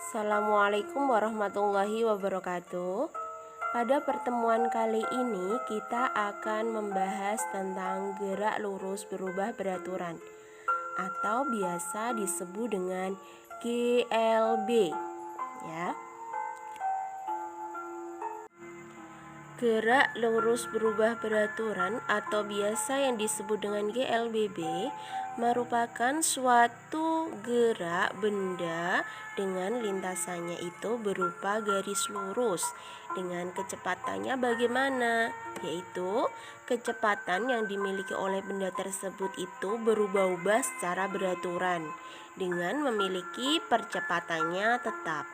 Assalamualaikum warahmatullahi wabarakatuh. Pada pertemuan kali ini kita akan membahas tentang gerak lurus berubah beraturan atau biasa disebut dengan GLB ya. Gerak lurus berubah beraturan atau biasa yang disebut dengan GLBB merupakan suatu gerak benda dengan lintasannya itu berupa garis lurus dengan kecepatannya bagaimana? Yaitu kecepatan yang dimiliki oleh benda tersebut itu berubah-ubah secara beraturan dengan memiliki percepatannya tetap.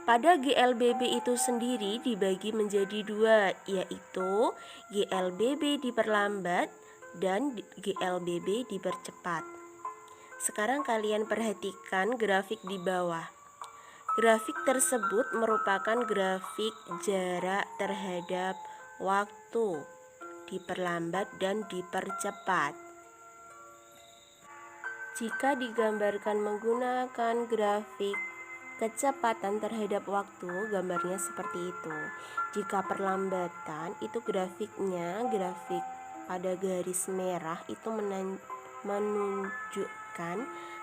Pada GLBB itu sendiri dibagi menjadi dua, yaitu GLBB diperlambat dan GLBB dipercepat. Sekarang kalian perhatikan grafik di bawah. Grafik tersebut merupakan grafik jarak terhadap waktu, diperlambat dan dipercepat. Jika digambarkan menggunakan grafik kecepatan terhadap waktu, gambarnya seperti itu. Jika perlambatan, itu grafiknya, grafik pada garis merah itu menunjukkan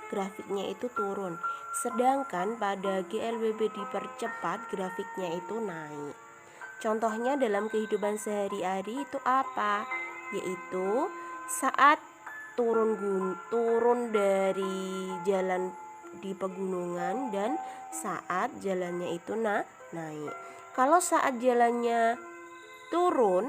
grafiknya itu turun. Sedangkan pada GLBB dipercepat, grafiknya itu naik. Contohnya dalam kehidupan sehari-hari itu apa? Yaitu saat turun dari jalan di pegunungan dan saat jalannya itu naik. Kalau saat jalannya turun,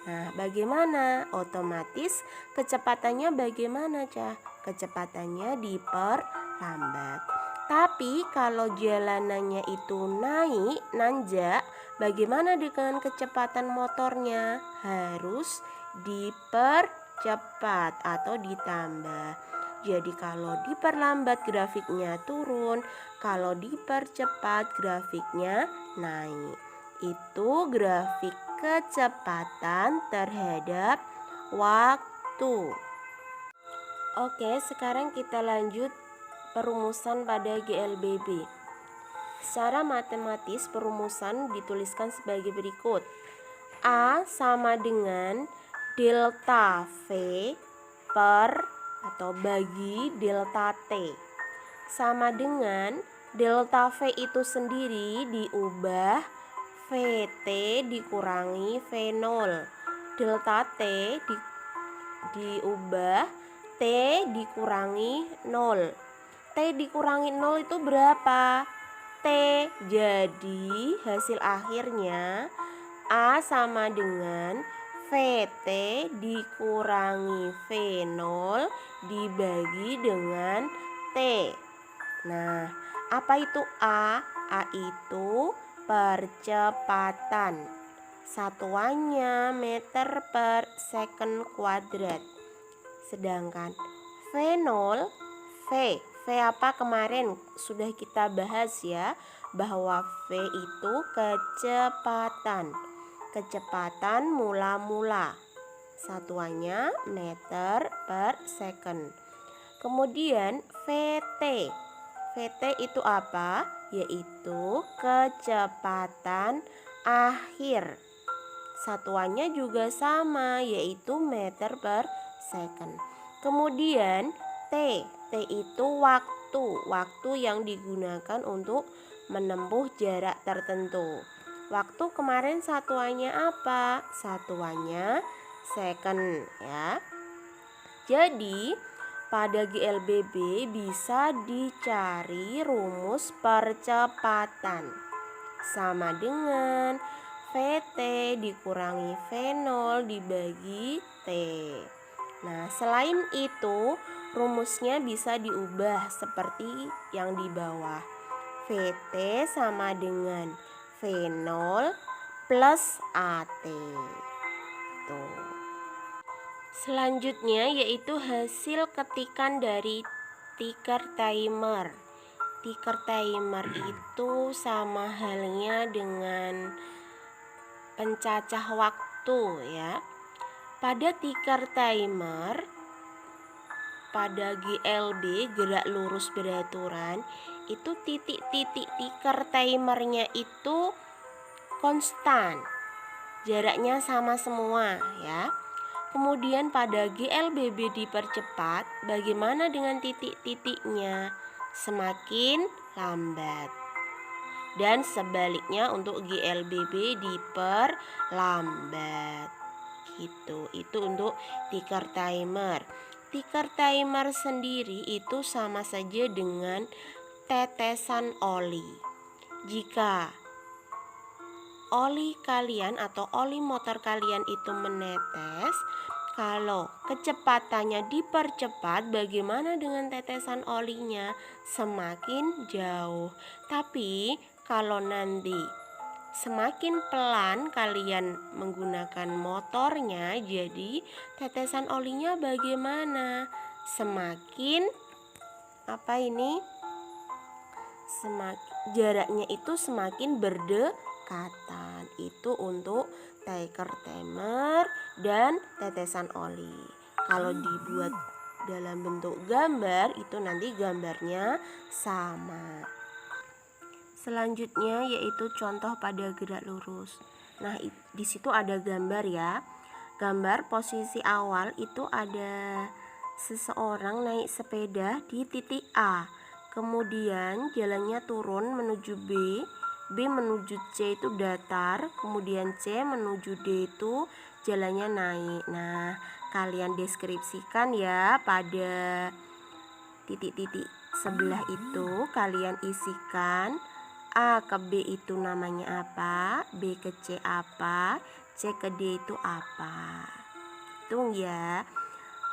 nah bagaimana? Otomatis kecepatannya bagaimana, Cah? Kecepatannya diperlambat. Tapi kalau jalanannya itu naik, nanjak, bagaimana dengan kecepatan motornya? Harus dipercepat atau ditambah. Jadi kalau diperlambat grafiknya turun, kalau dipercepat grafiknya naik. Itu grafik kecepatan terhadap waktu. Oke, sekarang kita lanjut perumusan pada GLBB. Secara matematis perumusan dituliskan sebagai berikut. A sama dengan delta V per atau bagi delta T sama dengan delta V itu sendiri diubah VT dikurangi V0. Delta T diubah T dikurangi 0. T dikurangi 0 itu berapa? T. Jadi hasil akhirnya A sama dengan VT dikurangi V0 dibagi dengan T. Nah, apa itu A? A itu percepatan. Satuannya meter per second kuadrat. Sedangkan V0, V apa kemarin sudah kita bahas ya, bahwa V itu kecepatan mula-mula, satuannya meter per second. Kemudian VT itu apa? Yaitu kecepatan akhir, satuannya juga sama, yaitu meter per second. Kemudian T itu waktu yang digunakan untuk menempuh jarak tertentu. Waktu kemarin satuannya apa? Satuannya second ya. Jadi pada GLBB bisa dicari rumus percepatan sama dengan VT dikurangi V0 dibagi T. Nah, selain itu rumusnya bisa diubah seperti yang di bawah. VT sama dengan V0 plus AT. Tuh. Selanjutnya yaitu hasil ketikan dari ticker timer. Ticker timer itu sama halnya dengan pencacah waktu ya. Pada ticker timer, pada GLB gerak lurus beraturan itu titik-titik tiker timernya itu konstan, jaraknya sama semua ya. Kemudian pada GLBB dipercepat, bagaimana dengan titik-titiknya? Semakin lambat. Dan sebaliknya untuk GLBB diperlambat. Gitu. Itu untuk tiker timer. Tiker timer sendiri itu sama saja dengan tetesan oli. Jika oli kalian atau oli motor kalian itu menetes, kalau kecepatannya dipercepat, bagaimana dengan tetesan olinya? Semakin jauh. Tapi kalau nanti semakin pelan kalian menggunakan motornya, jadi tetesan olinya bagaimana? Semakin jaraknya itu semakin berdekatan. Itu untuk tiker timer dan tetesan oli. Kalau dibuat dalam bentuk gambar, itu nanti gambarnya sama. Selanjutnya yaitu contoh pada gerak lurus. Nah, di situ ada gambar ya. Gambar posisi awal itu ada seseorang naik sepeda di titik A. Kemudian jalannya turun menuju B, B menuju C itu datar, kemudian C menuju D itu jalannya naik. Nah, kalian deskripsikan ya pada titik-titik sebelah itu, kalian isikan A ke B itu namanya apa, B ke C apa, C ke D itu apa. Hitung ya.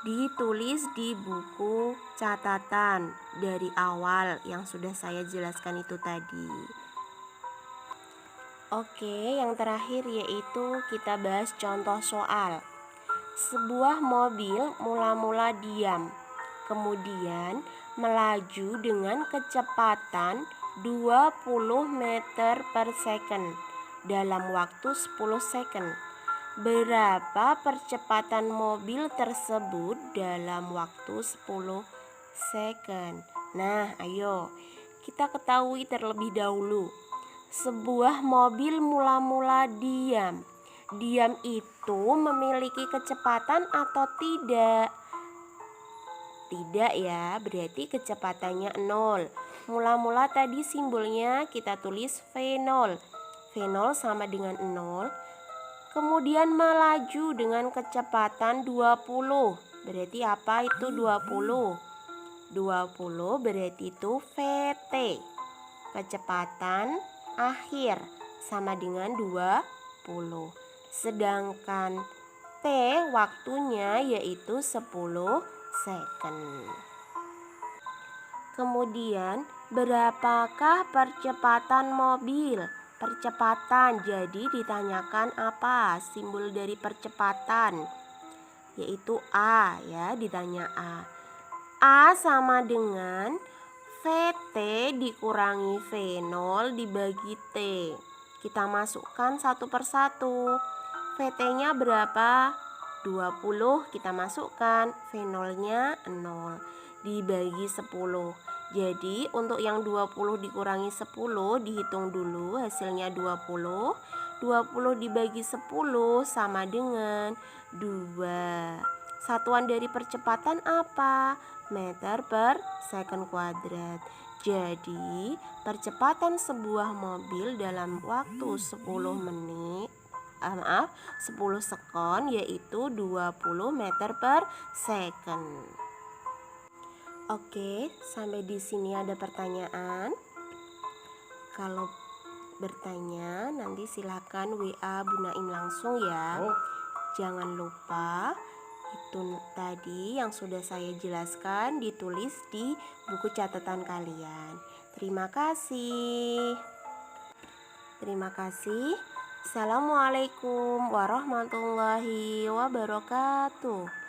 Ditulis di buku catatan dari awal yang sudah saya jelaskan itu tadi. Oke, yang terakhir yaitu kita bahas contoh soal. Sebuah mobil mula-mula diam, kemudian melaju dengan kecepatan 20 meter per second dalam waktu 10 second. Berapa percepatan mobil tersebut dalam waktu 10 second? Nah, ayo kita ketahui terlebih dahulu. Sebuah mobil mula-mula diam. Diam itu memiliki kecepatan atau tidak? Tidak ya, berarti kecepatannya 0. Mula-mula tadi simbolnya kita tulis V0. V0 sama dengan 0. Kemudian melaju dengan kecepatan 20. Berarti apa itu 20? 20 berarti itu VT. Kecepatan akhir sama dengan 20. Sedangkan T waktunya yaitu 10 second. Kemudian berapakah percepatan mobil? Percepatan, jadi ditanyakan apa simbol dari percepatan? Yaitu A ya, ditanya A. A sama dengan VT dikurangi V0 dibagi T. Kita masukkan satu persatu. VT-nya berapa? 20, kita masukkan. V0-nya 0 dibagi 10. Jadi untuk yang 20 dikurangi 10 dihitung dulu, hasilnya 20. 20 dibagi 10 sama dengan 2. Satuan dari percepatan apa? Meter per second kuadrat. Jadi percepatan sebuah mobil dalam waktu 10 sekon yaitu 20 meter per second. Oke, sampai di sini ada pertanyaan. Kalau bertanya nanti silakan WA Bu Naim langsung ya. Jangan lupa itu tadi yang sudah saya jelaskan ditulis di buku catatan kalian. Terima kasih. Terima kasih. Assalamualaikum warahmatullahi wabarakatuh.